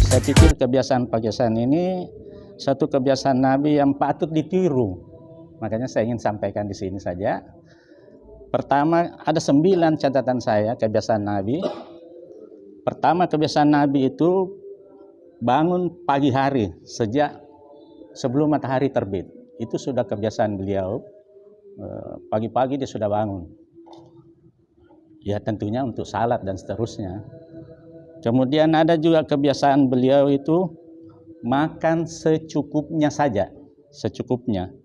Saya pikir kebiasaan-kebiasaan ini satu kebiasaan Nabi yang patut ditiru. Makanya saya ingin sampaikan di sini saja. Pertama, ada 9 catatan saya kebiasaan Nabi. Pertama, kebiasaan Nabi itu bangun pagi hari sejak sebelum matahari terbit. Itu sudah kebiasaan beliau. Pagi-pagi dia sudah bangun. Ya tentunya untuk salat dan seterusnya. Kemudian ada juga kebiasaan beliau itu makan secukupnya saja, secukupnya.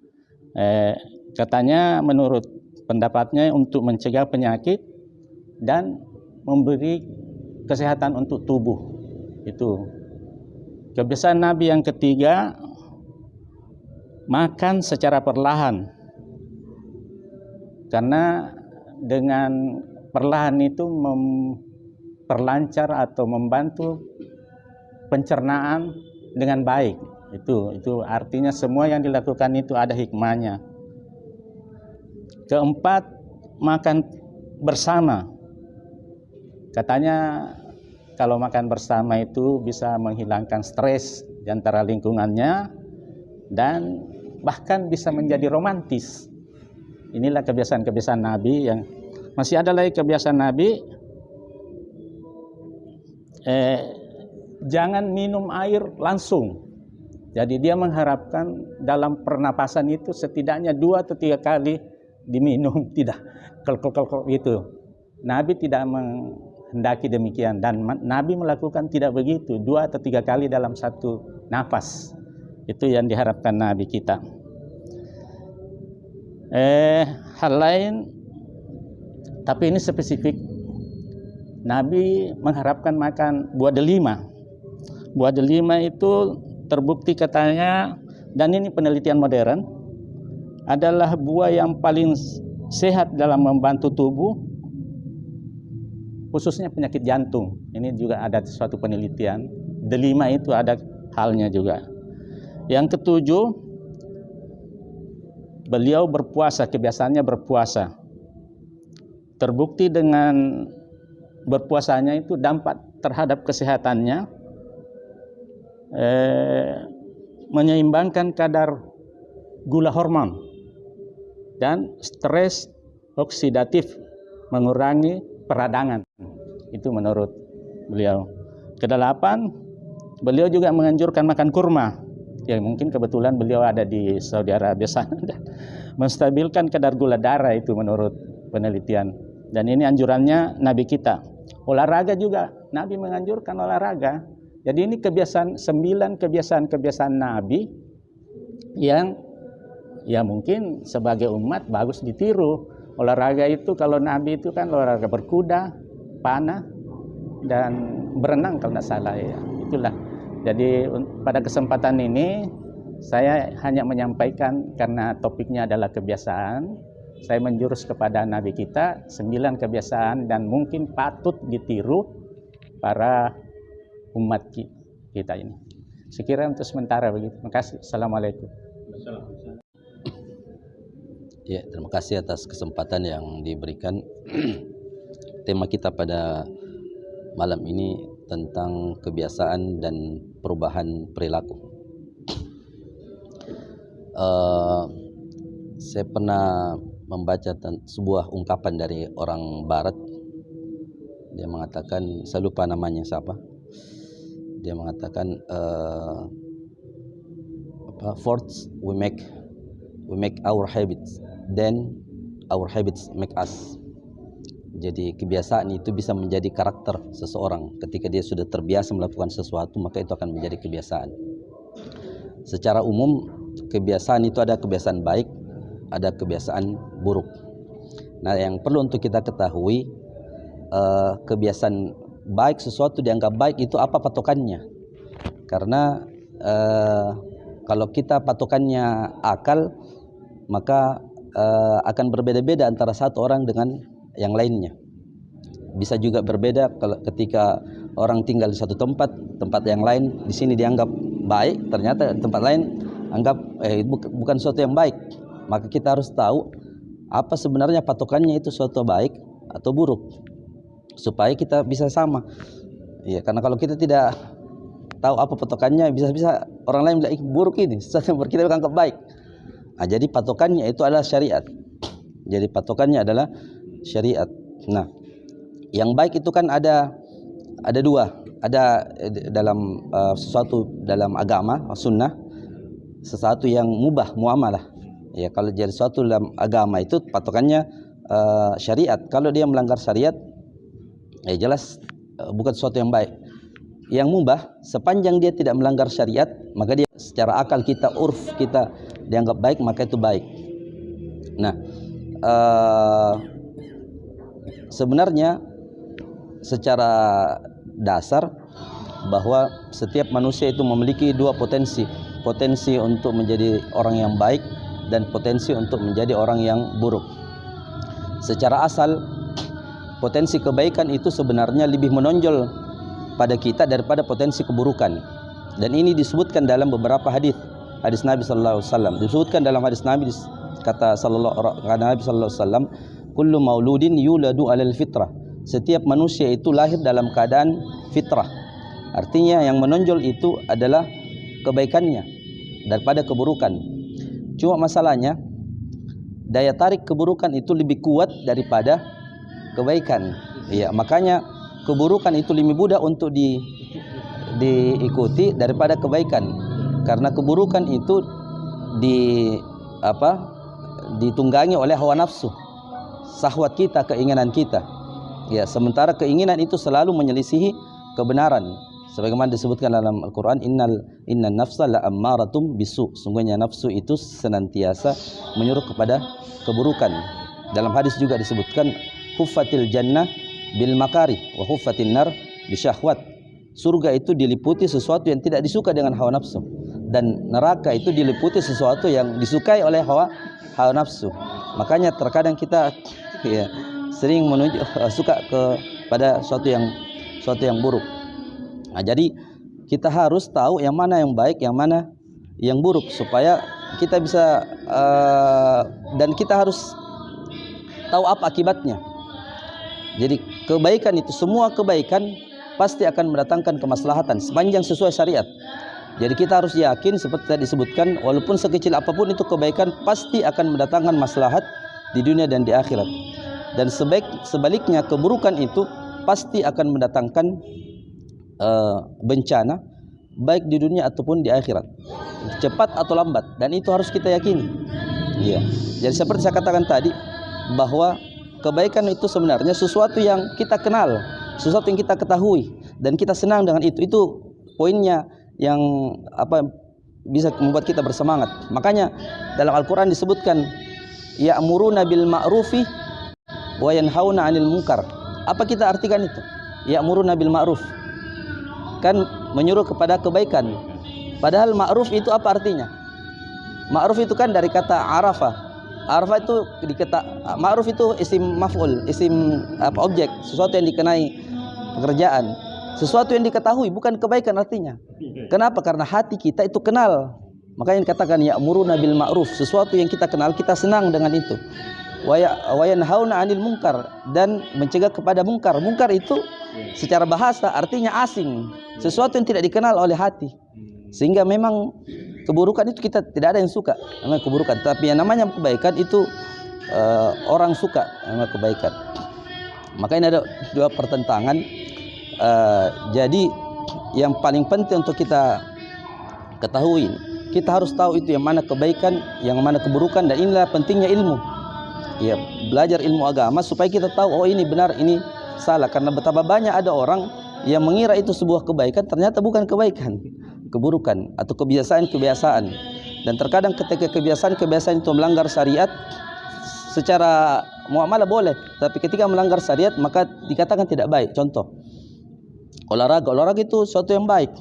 Katanya menurut pendapatnya untuk mencegah penyakit dan memberi kesehatan untuk tubuh. Itu kebiasaan Nabi yang ketiga, makan secara perlahan. Karena dengan perlahan itu memperlancar atau membantu pencernaan dengan baik. Itu artinya semua yang dilakukan itu ada hikmahnya. Keempat, makan bersama. Katanya kalau makan bersama itu bisa menghilangkan stres di antara lingkungannya dan bahkan bisa menjadi romantis. Inilah kebiasaan-kebiasaan Nabi yang masih ada lagi kebiasaan Nabi. Jangan minum air langsung. Jadi dia mengharapkan dalam pernapasan itu setidaknya 2 atau 3 kali diminum, tidak kelkol gitu. Nabi tidak menghendaki demikian dan Nabi melakukan tidak begitu, 2 atau 3 kali dalam satu nafas. Itu yang diharapkan Nabi kita. Hal lain, tapi ini spesifik. Nabi mengharapkan makan buah delima. Buah delima itu terbukti katanya, dan ini penelitian modern, adalah buah yang paling sehat dalam membantu tubuh, khususnya penyakit jantung. Ini juga ada suatu penelitian. Delima itu ada halnya juga. Yang ketujuh, beliau berpuasa, kebiasaannya berpuasa. Terbukti dengan berpuasanya itu dampak terhadap kesehatannya, menyeimbangkan kadar gula hormon dan stres oksidatif, mengurangi peradangan. Itu menurut beliau. Kedelapan, beliau juga menganjurkan makan kurma. Ya mungkin kebetulan beliau ada di Saudi Arabia sana. Menstabilkan kadar gula darah itu menurut penelitian. Dan ini anjurannya Nabi kita. Olahraga juga, Nabi menganjurkan olahraga. Jadi ini 9 kebiasaan Nabi yang ya mungkin sebagai umat bagus ditiru. Olahraga itu kalau Nabi itu kan olahraga berkuda, panah, dan berenang kalau tidak salah ya. Itulah. Jadi pada kesempatan ini saya hanya menyampaikan karena topiknya adalah kebiasaan. Saya menjurus kepada Nabi kita 9 kebiasaan dan mungkin patut ditiru para umat kita ini. Sekiranya untuk sementara begitu. Terima kasih. Assalamualaikum. Ya, terima kasih atas kesempatan yang diberikan. Tema kita pada malam ini tentang kebiasaan dan perubahan perilaku. Saya pernah membaca sebuah ungkapan dari orang Barat. Dia mengatakan, saya lupa namanya siapa. Dia mengatakan, first we make our habits, then our habits make us. Jadi kebiasaan itu bisa menjadi karakter seseorang. Ketika dia sudah terbiasa melakukan sesuatu, maka itu akan menjadi kebiasaan. Secara umum, kebiasaan itu ada kebiasaan baik, ada kebiasaan buruk. Nah, yang perlu untuk kita ketahui, kebiasaan baik, sesuatu dianggap baik itu apa patokannya? Karena kalau kita patokannya akal, maka akan berbeda-beda antara satu orang dengan yang lainnya. Bisa juga berbeda kalau ketika orang tinggal di satu tempat yang lain di sini dianggap baik, ternyata di tempat lain anggap bukan sesuatu yang baik. Maka kita harus tahu apa sebenarnya patokannya itu suatu baik atau buruk, supaya kita bisa sama. Ya, karena kalau kita tidak tahu apa patokannya, bisa-bisa orang lain bilang buruk ini, sesuatu yang kita anggap baik. Nah, jadi patokannya itu adalah syariat. Jadi patokannya adalah syariat. Nah, yang baik itu kan ada dua. Ada dalam sesuatu dalam agama, sunnah, sesuatu yang mubah, muamalah. Ya, kalau jadi sesuatu dalam agama itu patokannya syariat. Kalau dia melanggar syariat, ya jelas bukan sesuatu yang baik. Yang mubah, sepanjang dia tidak melanggar syariat, maka dia secara akal kita, urf kita dianggap baik, maka itu baik. Nah, sebenarnya secara dasar bahwa setiap manusia itu memiliki dua potensi untuk menjadi orang yang baik dan potensi untuk menjadi orang yang buruk. Secara asal potensi kebaikan itu sebenarnya lebih menonjol pada kita daripada potensi keburukan, dan ini disebutkan dalam beberapa hadis Nabi sallallahu alaihi wasallam. Disebutkan dalam hadis Nabi, kata Nabi sallallahu alaihi wasallam, kullu mauludin yuladu alal fitrah. Setiap manusia itu lahir dalam keadaan fitrah. Artinya yang menonjol itu adalah kebaikannya daripada keburukan. Cuma masalahnya daya tarik keburukan itu lebih kuat daripada kebaikan. Iya, makanya keburukan itu lebih mudah untuk diikuti daripada kebaikan. Karena keburukan itu ditunggangi oleh hawa nafsu, syahwat kita, keinginan kita. Ya, sementara keinginan itu selalu menyelisihi kebenaran. Sebagaimana disebutkan dalam Al-Qur'an, innan nafsa la ammaratum bisu. Sungguhnya nafsu itu senantiasa menyuruh kepada keburukan. Dalam hadis juga disebutkan, huffatil jannah bil makari wa huffatin nar bisyahwat. Surga itu diliputi sesuatu yang tidak disuka dengan hawa nafsu, dan neraka itu diliputi sesuatu yang disukai oleh hawa nafsu. Makanya terkadang kita sering suka kepada sesuatu yang buruk. Nah, jadi kita harus tahu yang mana yang baik, yang mana yang buruk, supaya kita bisa dan kita harus tahu apa akibatnya. Jadi kebaikan itu, semua kebaikan pasti akan mendatangkan kemaslahatan sepanjang sesuai syariat. Jadi kita harus yakin seperti tadi disebutkan, walaupun sekecil apapun itu kebaikan pasti akan mendatangkan maslahat di dunia dan di akhirat. Dan sebaliknya keburukan itu pasti akan mendatangkan bencana baik di dunia ataupun di akhirat, cepat atau lambat, dan itu harus kita yakini. Iya. Jadi seperti saya katakan tadi, bahwa kebaikan itu sebenarnya sesuatu yang kita kenal, sesuatu yang kita ketahui, dan kita senang dengan itu. Itu poinnya yang bisa membuat kita bersemangat. Makanya dalam Al-Qur'an disebutkan, ya'muruna bil ma'rufi wa yanhauna 'anil munkar. Apa kita artikan itu? Ya'muruna bil ma'ruf kan menyuruh kepada kebaikan. Padahal ma'ruf itu apa artinya? Ma'ruf itu kan dari kata arafah. Arafah itu ma'ruf itu isim maf'ul, isim objek, sesuatu yang dikenai pekerjaan, sesuatu yang diketahui, bukan kebaikan artinya. Kenapa? Karena hati kita itu kenal. Makanya dikatakan ya'muruna bil ma'ruf, sesuatu yang kita kenal, kita senang dengan itu. Wa yanhauna 'anil munkar, dan mencegah kepada mungkar. Mungkar itu secara bahasa artinya asing, sesuatu yang tidak dikenal oleh hati. Sehingga memang keburukan itu kita tidak ada yang suka namanya keburukan, tapi yang namanya kebaikan itu orang suka namanya kebaikan. Makanya ada dua pertentangan. Jadi yang paling penting untuk kita ketahui, kita harus tahu itu yang mana kebaikan, yang mana keburukan, dan inilah pentingnya ilmu. Ya, belajar ilmu agama supaya kita tahu, oh ini benar, ini salah. Karena betapa banyak ada orang yang mengira itu sebuah kebaikan, ternyata bukan kebaikan, keburukan atau kebiasaan-kebiasaan. Dan terkadang ketika kebiasaan-kebiasaan itu melanggar syariat, secara muamalah boleh, tapi ketika melanggar syariat maka dikatakan tidak baik. Contoh, olahraga itu sesuatu yang baik,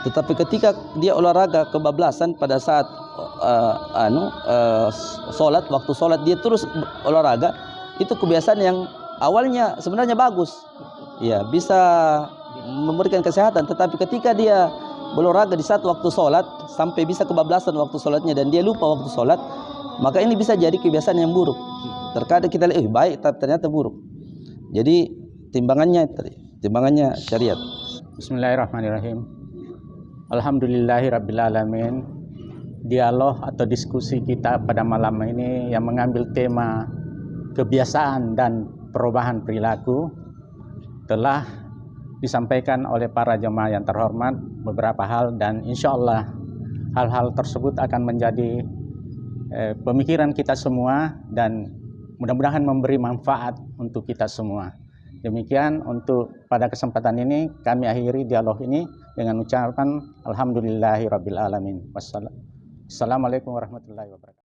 tetapi ketika dia olahraga kebablasan pada saat sholat, waktu sholat dia terus olahraga, itu kebiasaan yang awalnya sebenarnya bagus, ya bisa memberikan kesehatan, tetapi ketika dia berolahraga di saat waktu sholat sampai bisa kebablasan waktu sholatnya dan dia lupa waktu sholat, maka ini bisa jadi kebiasaan yang buruk. Terkadang kita lihat baik tapi ternyata buruk. Jadi timbangannya syariat. Bismillahirrahmanirrahim. Alhamdulillahirrabbilalamin. Dialog atau diskusi kita pada malam ini yang mengambil tema kebiasaan dan perubahan perilaku telah disampaikan oleh para jemaah yang terhormat beberapa hal, dan insya Allah hal-hal tersebut akan menjadi pemikiran kita semua dan mudah-mudahan memberi manfaat untuk kita semua. Demikian untuk pada kesempatan ini kami akhiri dialog ini dengan ucapan Alhamdulillahirrabbilalamin. Wassalamualaikum warahmatullahi wabarakatuh.